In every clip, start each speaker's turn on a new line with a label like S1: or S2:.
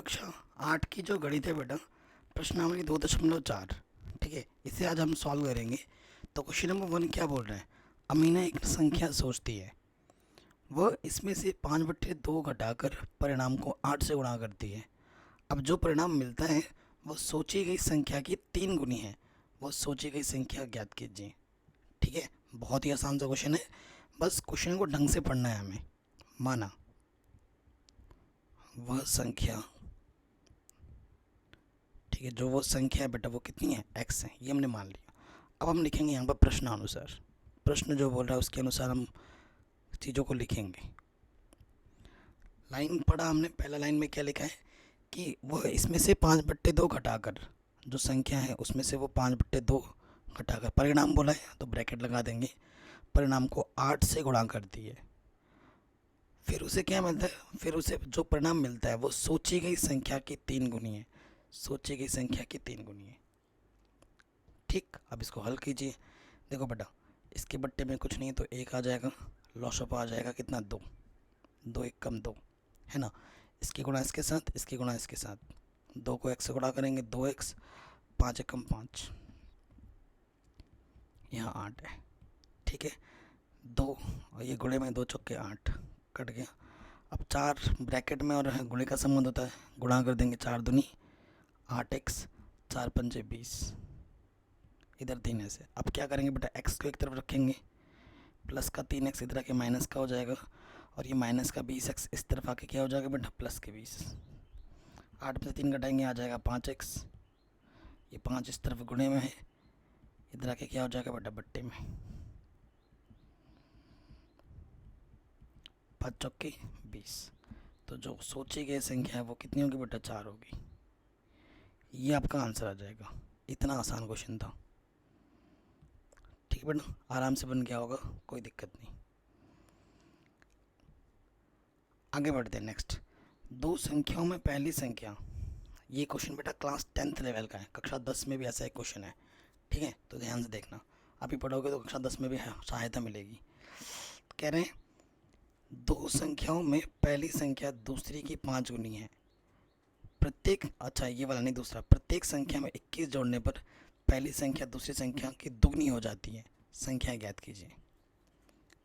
S1: कक्षा 8 की जो गणित है बेटा, प्रश्नावली 2.4, ठीक है, इसे आज हम सॉल्व करेंगे। तो क्वेश्चन नंबर 1 क्या बोल रहा है? अमीना एक संख्या सोचती है, वह इसमें से 5/2 घटाकर परिणाम को 8 से गुणा करती है। अब जो परिणाम मिलता है वह सोची गई संख्या की 3 गुनी है। वह सोची गई संख्या ज्ञात कीजिए। ठीक है, बहुत ही आसान सा क्वेश्चन है, बस क्वेश्चन को ढंग से पढ़ना है हमें। माना वह संख्या, ठीक है, जो वो संख्या है बेटा वो कितनी है? x है, ये हमने मान लिया। अब हम लिखेंगे यहाँ पर प्रश्नानुसार, प्रश्न जो बोल रहा है उसके अनुसार हम चीज़ों को लिखेंगे। लाइन पढ़ा हमने, पहला लाइन में क्या लिखा है कि वह इसमें से 5/2 घटाकर, जो संख्या है उसमें से वो 5/2 घटाकर परिणाम बोला है तो ब्रैकेट लगा देंगे, परिणाम को 8 से गुणा करती है। फिर उसे क्या मिलता है? फिर उसे जो परिणाम मिलता है वो सोची गई संख्या की 3 गुनी है। सोची गई संख्या की 3 गुनी है। ठीक, अब इसको हल कीजिए। देखो बेटा, इसके बट्टे में कुछ नहीं है तो 1 आ जाएगा, लॉसअप आ जाएगा कितना? 2, 2 1 कम 2, है ना। इसकी गुणा इसके साथ, इसकी गुणा इसके साथ, 2 को x से गुणा करेंगे 2x, 5 1 कम 5, यहाँ 8 है। ठीक है, 2 और ये गुणे में 2 चौके 8 कट गया। अब 4 ब्रैकेट में और गुणे का संबंध होता है, गुणा कर देंगे 4 दूनी 8x, 4 पंजे 20, इधर 3 ऐसे। अब क्या करेंगे बेटा, x को एक तरफ रखेंगे, प्लस का 3x इधर आके माइनस का हो जाएगा, और ये माइनस का 20x इस तरफ आके क्या हो जाएगा बेटा? प्लस के 20। 8 में से 3 घटाएंगे आ जाएगा 5x, ये 5 इस तरफ गुणे में है, इधर आके क्या हो जाएगा बेटा? बट्टे में। 5 चौके 20, तो जो सोची गई संख्या है वो कितनी होगी बेटा? 4 होगी। ये आपका आंसर आ जाएगा। इतना आसान क्वेश्चन था। ठीक है बेटा, आराम से बन गया होगा, कोई दिक्कत नहीं। आगे बढ़ते हैं। नेक्स्ट, दो संख्याओं में पहली संख्या। ये क्वेश्चन बेटा क्लास 10th लेवल का है, कक्षा 10 में भी ऐसा एक क्वेश्चन है। ठीक है, तो ध्यान से देखना, अभी पढ़ोगे तो कक्षा 10 में भी सहायता मिलेगी। कह रहे हैं दो संख्याओं में पहली संख्या दूसरी की 5 गुनी है। प्रत्येक, अच्छा ये वाला नहीं, दूसरा, प्रत्येक संख्या में 21 जोड़ने पर पहली संख्या दूसरी संख्या की दुगनी हो जाती है। संख्या ज्ञात कीजिए।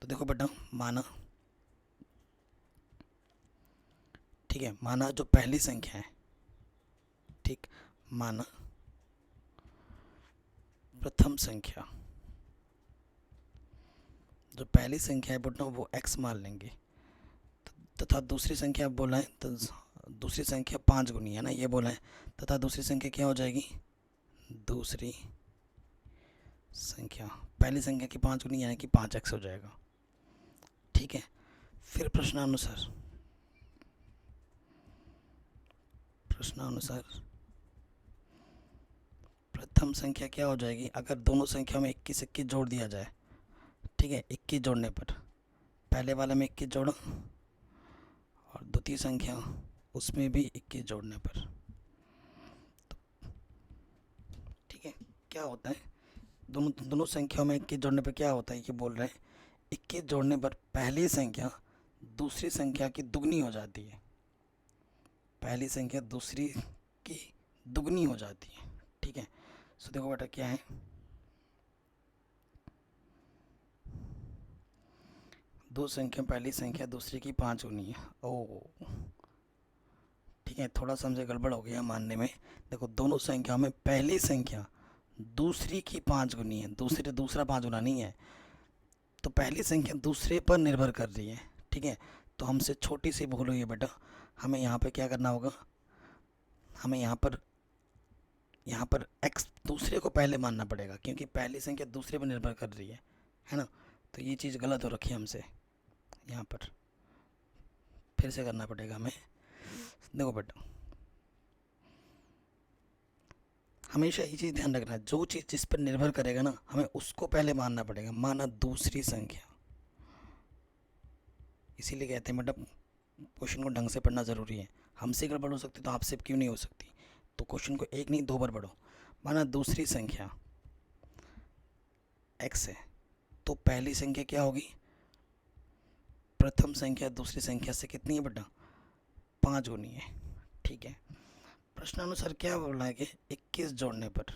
S1: तो देखो बेटा, माना, ठीक है, माना जो पहली संख्या है, ठीक, माना प्रथम संख्या, जो पहली संख्या है बेटा वो x मान लेंगे, तथा दूसरी संख्या बोला है तो दूसरी संख्या 5 गुनी है ना, ये बोला है, तथा दूसरी संख्या क्या हो जाएगी? दूसरी संख्या पहली संख्या की 5 गुनी यानी कि 5x हो जाएगा। ठीक है, फिर प्रश्नानुसार, प्रश्नानुसार प्रथम संख्या क्या हो जाएगी? अगर दोनों संख्या में 21 21 जोड़ दिया जाए, ठीक है, 21 जोड़ने पर, पहले वाले में 21 जोड़ो और द्वितीय संख्या उसमें भी 21 जोड़ने पर, तो ठीक है, क्या होता है? दोनों दोनों संख्याओं में 21 जोड़ने पर क्या होता है? ये बोल रहे हैं 21 जोड़ने पर पहली संख्या दूसरी संख्या की दुगनी हो जाती है। पहली संख्या दूसरी की दुगनी हो जाती है। ठीक है, सो देखो बेटा क्या है, दो संख्या पहली संख्या दूसरी की 5 गुनी है। ओ ठीक है, थोड़ा सा हमसे गड़बड़ हो गया मानने में। देखो, दोनों संख्याओं में पहली संख्या दूसरी की 5 गुनी है, दूसरा 5 गुना नहीं है, तो पहली संख्या दूसरे पर निर्भर कर रही है। ठीक है, तो हमसे छोटी सी भूल हुई है बेटा, हमें यहाँ पे क्या करना होगा? हमें यहाँ पर x दूसरे को पहले मानना पड़ेगा, क्योंकि पहली संख्या दूसरे पर निर्भर कर रही है ना। तो ये चीज़ गलत हो रखी है हमसे, यहाँ पर फिर से करना पड़ेगा हमें। देखो बेटा, हमेशा ये चीज़ ध्यान रखना, जो चीज़ जिस पर निर्भर करेगा ना, हमें उसको पहले मानना पड़ेगा। माना दूसरी संख्या, इसीलिए कहते हैं बेटा क्वेश्चन को ढंग से पढ़ना ज़रूरी है। हमसे गड़बड़ हो सकती तो आपसे क्यों नहीं हो सकती? तो क्वेश्चन को एक नहीं 2 बार पढ़ो। माना दूसरी संख्या x है, तो पहली संख्या क्या होगी? प्रथम संख्या दूसरी संख्या से कितनी है बेटा? 5 गुनी है। ठीक है। प्रश्नानुसार क्या बोला है कि 21 जोड़ने पर,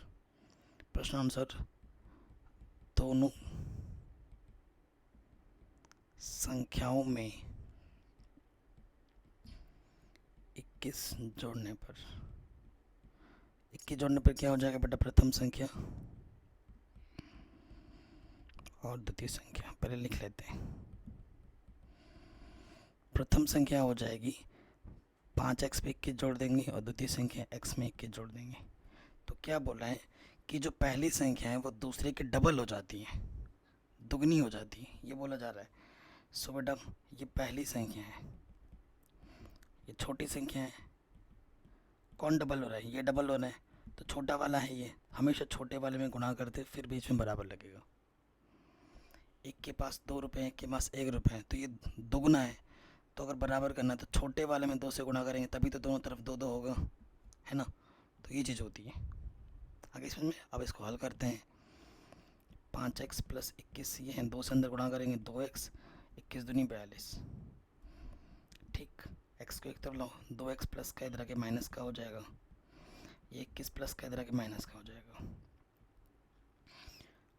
S1: प्रश्नानुसार दोनों संख्याओं में 21 जोड़ने पर, 21 जोड़ने पर क्या हो जाएगा बेटा, प्रथम संख्या और द्वितीय संख्या। पहले लिख लेते हैं। प्रथम संख्या हो जाएगी 5x पे 21 जोड़ देंगे और द्वितीय संख्या x में 21 जोड़ देंगे। तो क्या बोला है कि जो पहली संख्या है वो दूसरे की डबल हो जाती है, दुगनी हो जाती है, ये बोला जा रहा है। सो बेटा ये पहली संख्या है, ये छोटी संख्या है, कौन डबल हो रहा है, ये डबल हो रहा है, तो छोटा वाला है ये, हमेशा छोटे वाले में गुणा करते फिर बीच में बराबर लगेगा। एक के पास 2 रुपये, एक के पास 1 रुपये है, तो ये दुगना है, तो अगर बराबर करना है तो छोटे वाले में 2 से गुणा करेंगे तभी तो दोनों तरफ 2 2 होगा, है ना। तो ये चीज़ होती है। आगे समझ में। अब इसको हल करते हैं। 5x प्लस 21 ये हैं, 2 से अंदर गुणा करेंगे 2x, 21 दूनी 42। ठीक, x को एक तरफ लाओ, 2x प्लस का इधर आके माइनस का हो जाएगा, ये 21 प्लस का इधर आके माइनस का हो जाएगा।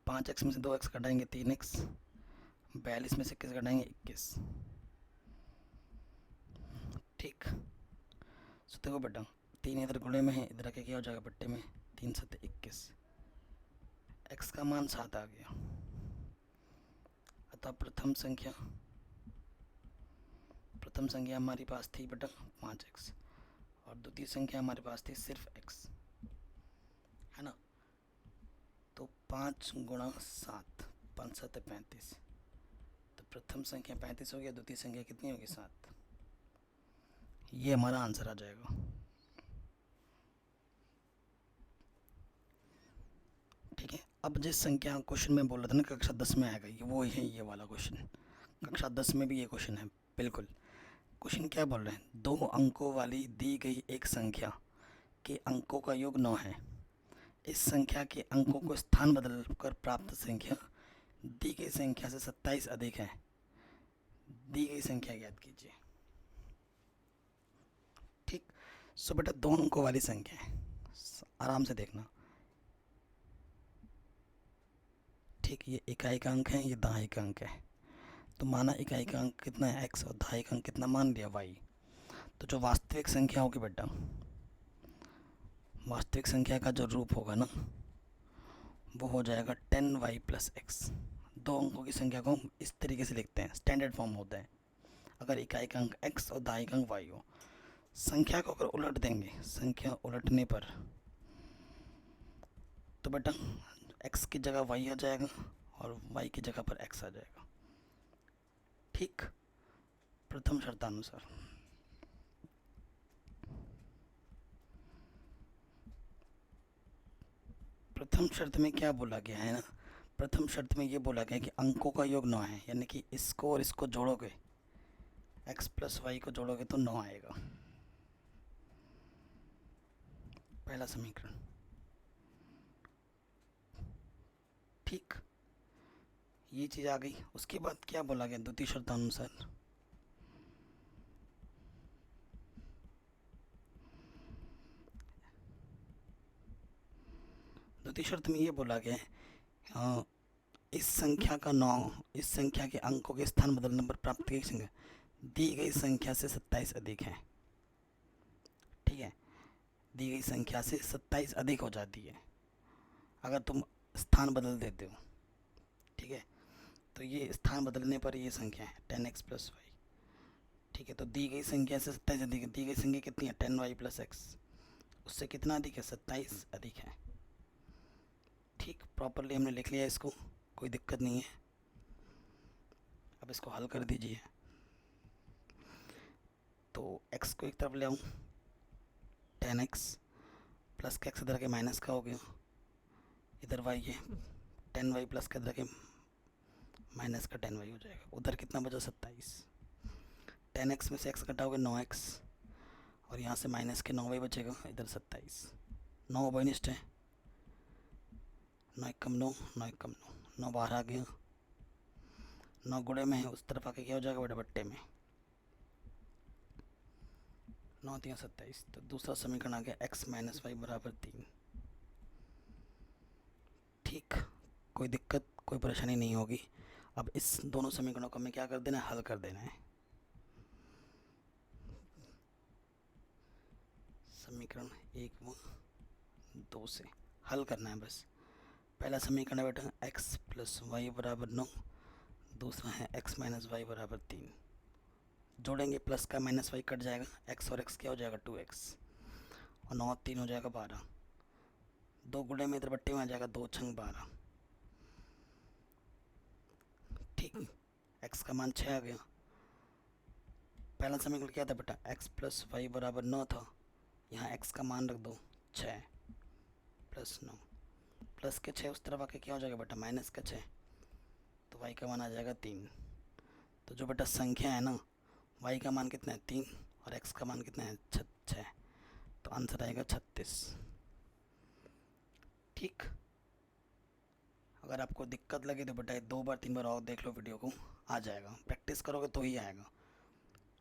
S1: 5x में से 2x घटाएंगे 3x, 42 में से 21 घटाएंगे 21। ठीक, सो देखो बेटा 3 इधर गुणे में है, इधर आके क्या हो जाएगा बट्टे में, 3 7 21, x का मान 7 आ गया। अतः प्रथम संख्या हमारे पास थी बेटा 5x और द्वितीय संख्या हमारे पास थी सिर्फ x, है ना। तो 5 गुणा 7, 5 7 35, तो प्रथम संख्या 35 हो गया, द्वितीय संख्या कितनी होगी 7। ये हमारा आंसर आ जाएगा। ठीक है। अब जिस संख्या क्वेश्चन में बोल रहा था ना कक्षा 10 में आएगा, ये वो है, ये वाला क्वेश्चन कक्षा 10 में भी ये क्वेश्चन है। बिल्कुल, क्वेश्चन क्या बोल रहे हैं, 2 अंकों वाली दी गई एक संख्या के अंकों का योग 9 है। इस संख्या के अंकों को स्थान बदल कर प्राप्त संख्या दी गई संख्या से 27 अधिक है। दी गई संख्या याद कीजिए। ठीक, सो बेटा 2 अंकों वाली संख्या है, आराम से देखना। ठीक, ये इकाई का अंक है, ये दहाई का अंक है, तो माना इकाई का अंक कितना है x और दहाई का अंक कितना मान लिया y। तो जो वास्तविक संख्या होगी बेटा, वास्तविक संख्या का जो रूप होगा ना वो हो जाएगा 10y प्लस x। 2 अंकों की संख्या को हम इस तरीके से लिखते हैं, स्टैंडर्ड फॉर्म होता है। अगर इकाई का अंक x और दहाई का अंक y हो, संख्या को अगर उलट देंगे, संख्या उलटने पर तो बेटा x की जगह y आ जाएगा और y की जगह पर x आ जाएगा। ठीक, प्रथम शर्तानुसार। प्रथम शर्त में क्या बोला गया है ना, प्रथम शर्त में ये बोला गया कि अंकों का योग 9 है, यानी कि इसको और इसको जोड़ोगे, x प्लस वाई को जोड़ोगे तो 9 आएगा, पहला समीकरण। ठीक, ये चीज़ आ गई। उसके बाद क्या बोला गया द्वितीय शर्तानुसार, द्वितीय शर्त में ये बोला गया है इस संख्या का 9, इस संख्या के अंकों के स्थान बदलने पर प्राप्त की संख्या दी गई संख्या से 27 अधिक है। ठीक है, दी गई संख्या से 27 अधिक हो जाती है अगर तुम स्थान बदल देते हो। ठीक है, तो ये स्थान बदलने पर ये संख्या है 10x प्लस वाई। ठीक है, तो दी गई संख्या से 27 अधिक है। दी गई संख्या कितनी है 10y प्लस एक्स, उससे कितना अधिक है 27 अधिक है। ठीक, प्रॉपरली हमने लिख लिया इसको, कोई दिक्कत नहीं है। अब इसको हल कर दीजिए। तो x को एक तरफ ले आऊँ, 10x प्लस का x इधर के माइनस का हो गया, इधर y है 10y प्लस का इधर के माइनस का 10y हो जाएगा। उधर कितना बचा 27, 10x में से x घटाओगे 9x और यहाँ से माइनस के 9y बचेगा, इधर 27। 9 बनिष्ठ है, 9 कम 9, 9 कम 9, 9 बाहर आ गया, 9 गुणे में है, उस तरफ आके क्या हो जाएगा बेटा बट्टे में, 9 3 27। तो दूसरा समीकरण आ गया x माइनस वाई बराबर 3। ठीक, कोई दिक्कत कोई परेशानी नहीं होगी। अब इस दोनों समीकरणों को हमें क्या कर देना है, हल कर देना है। समीकरण 1 व 2 से हल करना है बस। पहला समीकरण है बेटा x प्लस वाई बराबर 9, दूसरा है x माइनस वाई बराबर 3। जोड़ेंगे, प्लस का माइनस वाई कट जाएगा, x और x क्या हो जाएगा 2x, और 9 3 हो जाएगा 12। 2 गुणे में इधर बट्टे में आ जाएगा 2 छंग 12। ठीक, x का मान 6 आ गया। पहला समीकरण क्या था बेटा, x प्लस वाई बराबर 9 था, यहाँ x का मान रख दो 6 प्लस 9, प्लस के 6 उस तरफ आके क्या हो जाएगा बेटा माइनस का 6, तो y का मान आ जाएगा 3। तो जो बेटा संख्या है ना, y का मान कितना है 3 और x का मान कितना है 6, तो आंसर आएगा 36। ठीक, अगर आपको दिक्कत लगे तो बेटा 2 बार 3 बार और देख लो वीडियो को, आ जाएगा। प्रैक्टिस करोगे तो ही आएगा।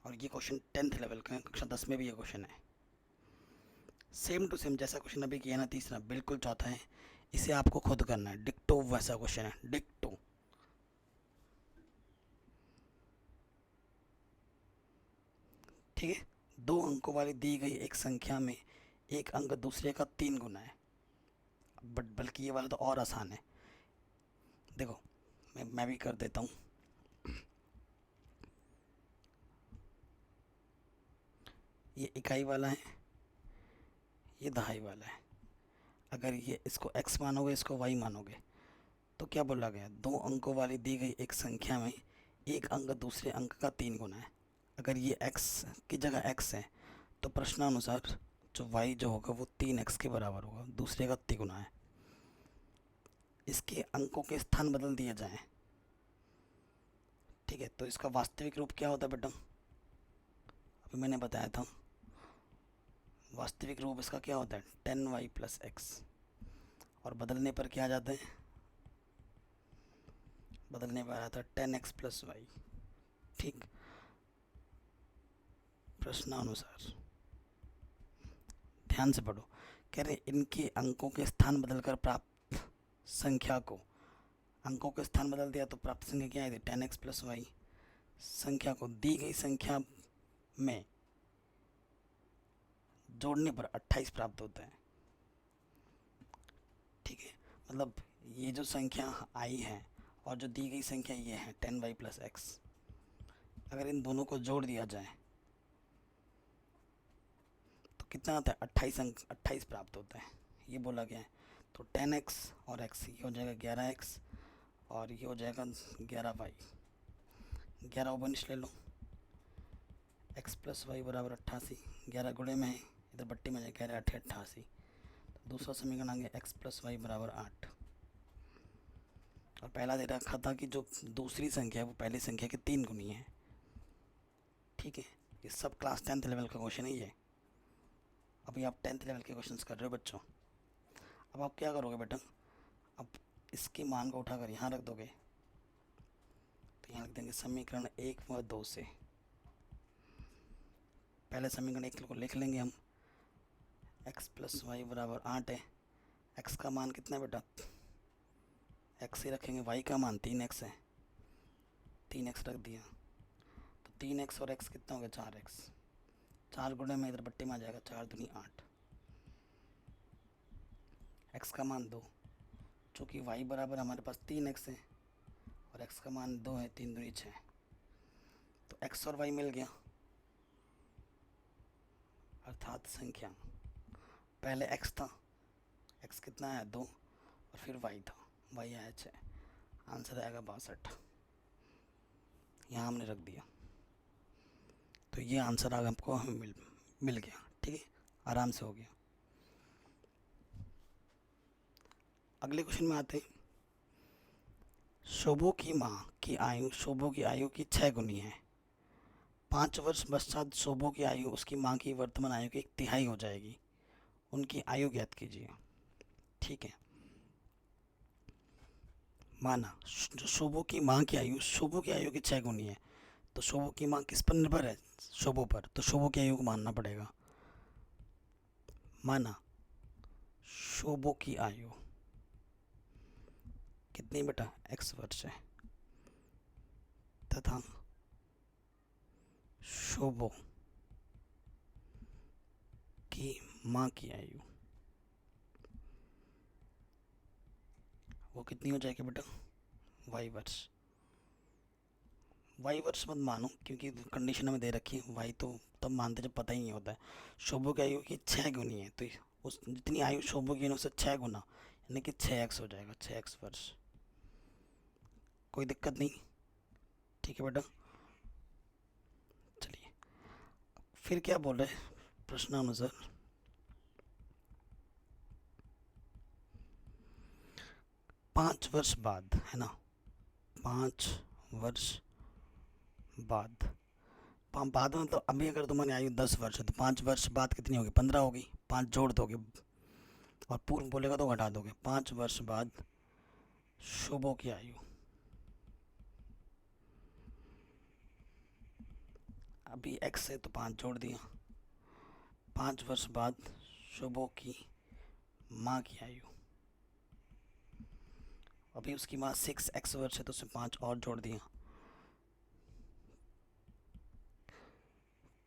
S1: और ये क्वेश्चन 10th लेवल का है, कक्षा 10 में भी ये क्वेश्चन है। सेम टू सेम जैसा क्वेश्चन अभी किया ना तीसरा, बिल्कुल चौथा है, इसे आपको खुद करना है। डिक्टो वैसा क्वेश्चन है, डिक्टो। ठीक है, 2 अंकों वाली दी गई एक संख्या में एक अंक दूसरे का 3 गुना है। बल्कि ये वाला तो और आसान है। देखो मैं भी कर देता हूँ। ये इकाई वाला है, ये दहाई वाला है। अगर ये इसको x मानोगे, इसको y मानोगे, तो क्या बोला गया, 2 अंकों वाली दी गई एक संख्या में एक अंक दूसरे अंक का 3 गुना है। अगर ये x की जगह x है, तो प्रश्नानुसार जो y जो होगा वो 3x के बराबर होगा, दूसरे का 3 गुना है। इसके अंकों के स्थान बदल दिए जाएं। ठीक है, तो इसका वास्तविक रूप क्या होता है बेटा, अभी मैंने बताया था। वास्तविक रूप इसका क्या होता है 10y प्लस x, और बदलने पर क्या आ जाता है, बदलने पर आता है 10x प्लस वाई। ठीक, प्रश्नानुसार ध्यान से पढ़ो, कह रहे इनके अंकों के स्थान बदलकर प्राप्त संख्या को, अंकों के स्थान बदल दिया तो प्राप्त संख्या क्या आई थी 10x प्लस वाई। संख्या को दी गई संख्या में जोड़ने पर 28 प्राप्त होता है। ठीक है, मतलब ये जो संख्या आई है और जो दी गई संख्या ये है 10y प्लस एक्स, अगर इन दोनों को जोड़ दिया जाए तो कितना आता है 28 अंक, 28 प्राप्त होता है, ये बोला गया है। तो 10x और x ये हो जाएगा 11x और ये हो जाएगा 11y। 11 ओबनिश ले लो, x प्लस वाई बराबर 88, 11 गुणे में है इधर बट्टी में जाए 11 8 88। तो दूसरा समीकरण आ गया x प्लस वाई बराबर 8। और पहला दे रखा था कि जो दूसरी संख्या है वो पहली संख्या के 3 गुनी है। ठीक है, ये सब क्लास 10th लेवल का क्वेश्चन है ये। अभी आप 10th लेवल के क्वेश्चंस कर रहे हो बच्चों। अब आप क्या करोगे बेटा, अब इसके मान को उठाकर यहाँ रख दोगे, तो यहाँ लिख देंगे समीकरण 1 व 2 से। पहले समीकरण 1 को लिख लेंगे हम, x प्लस वाई बराबर 8 है। x का मान कितना है बेटा, x ही रखेंगे, y का मान 3x है, 3x रख दिया, तो 3x और x कितना हो गया 4x। 4 गुणे में इधर बट्टे में आ जाएगा 4 दूनी 8, x का मान 2, चूँकि y बराबर हमारे पास 3x है और x का मान 2 है, 3 दूनी 6, तो x और y मिल गया। अर्थात संख्या पहले x था, x कितना है 2, और फिर y था, y आया 6, आंसर आएगा 62। यहाँ हमने रख दिया, तो ये आंसर आगे हमको हमें मिल गया। ठीक है, आराम से हो गया। अगले क्वेश्चन में आते हैं। शोभो की माँ की आयु शोभो की आयु की 6 गुनी है। 5 वर्ष पश्चात शोभो की आयु उसकी माँ की वर्तमान आयु की 1/3 हो जाएगी। उनकी आयु ज्ञात कीजिए। ठीक है, माना जो शोभो की माँ की आयु की 6 गुनी है, तो शोभो की माँ किस पर निर्भर है, शोभो पर, तो शोभो की आयु को मानना पड़ेगा। माना शोभो की आयु कितनी बेटा, x वर्ष है, तथा शोभो की माँ की आयु वो कितनी हो जाएगी बेटा, y वर्ष। y वर्ष मत मानो क्योंकि कंडीशन हमें दे रखी है, y तो तब मानते जब पता ही नहीं होता है। शोभो की आयु की 6 गुनी है, तो उस जितनी आयु शोभो की है उससे 6 गुना, यानी कि 6x हो जाएगा, 6x वर्ष। कोई दिक्कत नहीं, ठीक है बेटा। चलिए फिर क्या बोल रहे प्रश्नानुसार, 5 वर्ष बाद, है ना, 5 वर्ष बाद, बाद में तो अभी अगर तुम्हारी आयु 10 वर्ष है तो 5 वर्ष बाद कितनी होगी, 15 होगी, 5 जोड़ दोगे और पूर्व बोलेगा तो घटा दोगे। 5 वर्ष बाद शोभो की आयु, अभी x से तो 5 जोड़ दिया, 5 वर्ष बाद शोभो की माँ की आयु, अभी उसकी माँ 6x वर्ष है तो उससे 5 और जोड़ दिया।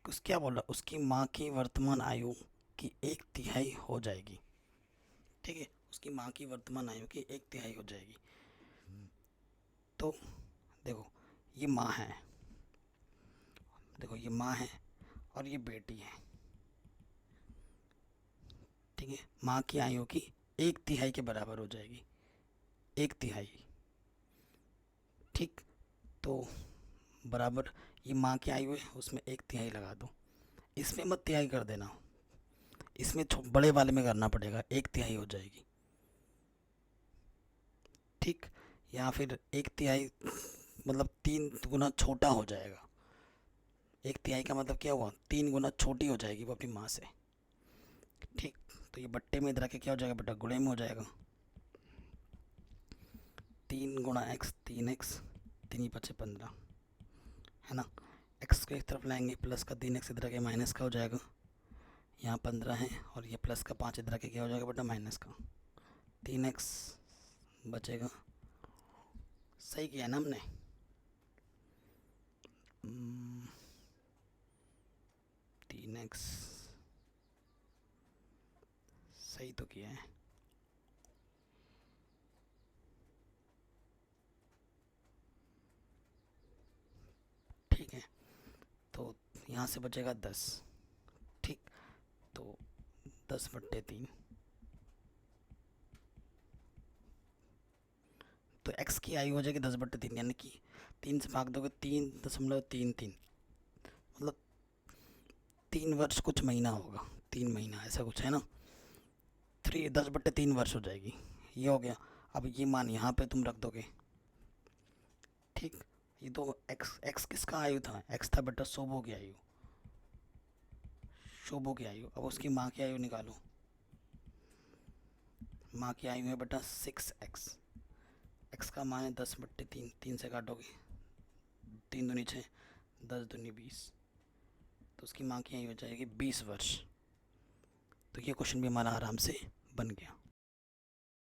S1: उस क्या बोल रहा, उसकी माँ की वर्तमान आयु की 1/3 हो जाएगी, ठीक है, उसकी माँ की वर्तमान आयु की 1/3 हो जाएगी। तो देखो ये माँ है, देखो ये माँ है और ये बेटी है, ठीक है, माँ की आयु की 1/3 के बराबर हो जाएगी, 1/3, ठीक। तो बराबर ये माँ की आयु है, उसमें 1/3 लगा दो, इसमें मत तिहाई कर देना, इसमें बड़े वाले में करना पड़ेगा, 1/3 हो जाएगी, ठीक। या फिर 1/3 मतलब 3 गुना छोटा हो जाएगा, 1/3 का मतलब क्या हुआ, 3 गुना छोटी हो जाएगी वो अपनी माँ से, ठीक। तो ये बट्टे में इधर आके क्या हो जाएगा बेटा, गुणे में हो जाएगा, 3 गुणा x, 3x, 3 × 5 = 15, है ना। x को एक तरफ लाएंगे, प्लस का 3x इधर आके माइनस का हो जाएगा, यहाँ 15 है और ये प्लस का 5 इधर आके क्या हो जाएगा बेटा, माइनस का 3x बचेगा। सही किया ना हमने, 3x सही तो किया है, ठीक है। तो यहाँ से बचेगा 10, ठीक। तो 10/3, तो x की आयु हो जाएगी 10/3, यानी कि 3 से भाग दोगे 3.33, मतलब 3 वर्ष कुछ महीना होगा, 3 महीना ऐसा कुछ है ना, 10/3 वर्ष हो जाएगी, ये हो गया। अब ये मान यहाँ पे तुम रख दोगे, ठीक। ये तो x किसका आयु था, x था बेटा शोभो की आयु, शोभो की आयु। अब उसकी माँ की आयु निकालो, माँ की आयु है बेटा 6x, x का मान है 10/3, 3 से काटोगे 3 दूनी 6, 10 दूनी 20, तो उसकी माँ की आयु हो जाएगी 20 वर्ष। तो ये क्वेश्चन भी हमारा आराम से बन गया।